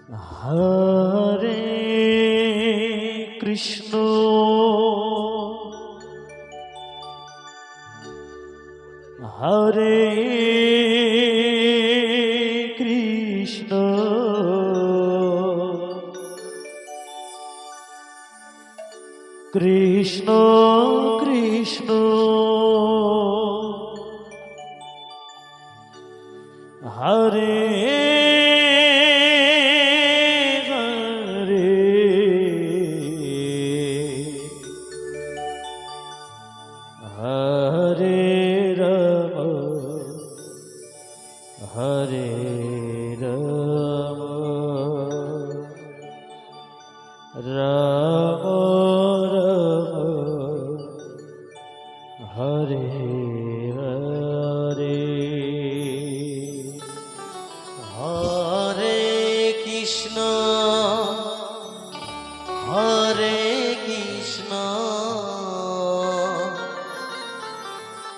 Hare Krishna Hare Krishna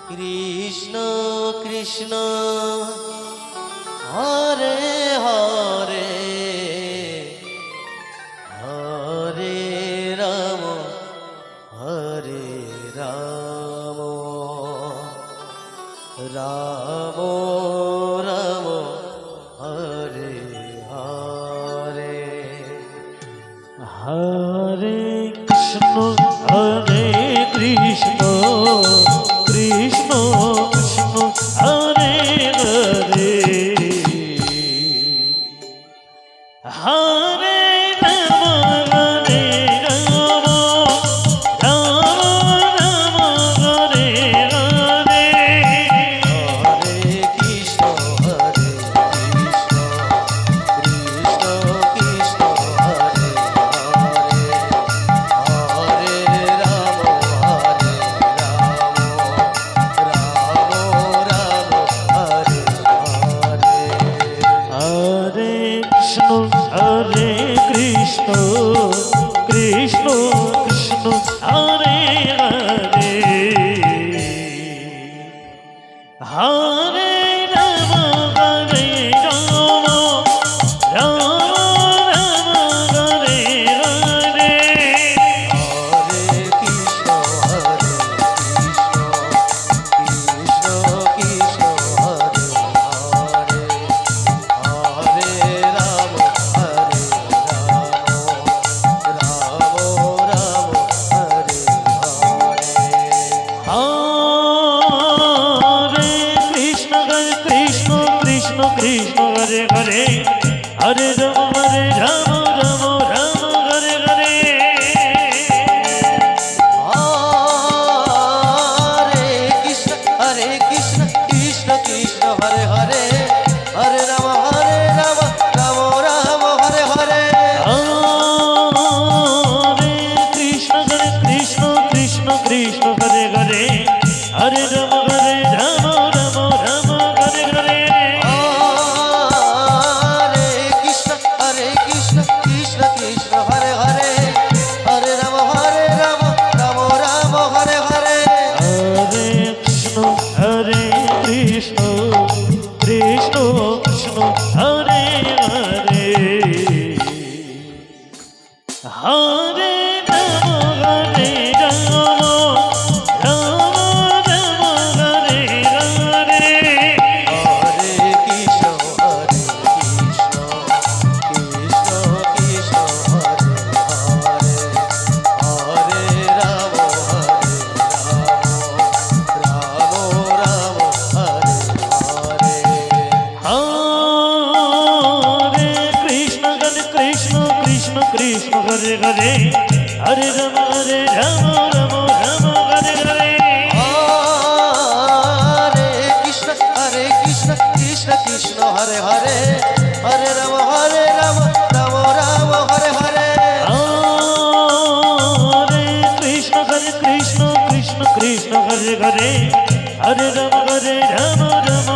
Krishna Krishna Hare Hare Hare Ram Hare Ram Ram Ram Hare Hare Hare Krishna Hare Krishna Krishna Krishna Hare Hare Hare Ram Hare Ram Ram Ram Hare Hare Hare Krishna Hare Krishna Krishna Krishna Hare Hare Hare Ram Hare Ram Ram Ram Hare Hare Hare Krishna Hare Krishna Krishna Hare Hare Hare Ram Hare Ram Ram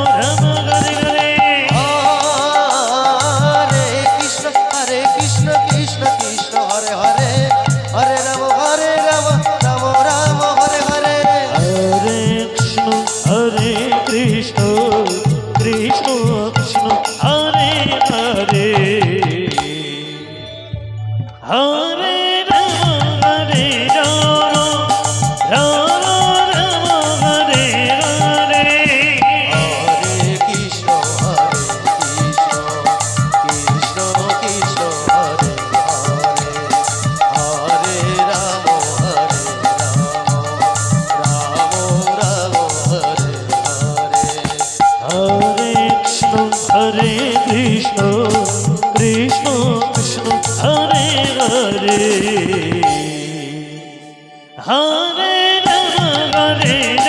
Krishna Krishna Hare Hare Krishna Krishna Krishna Hare Hare Hare Ram Hare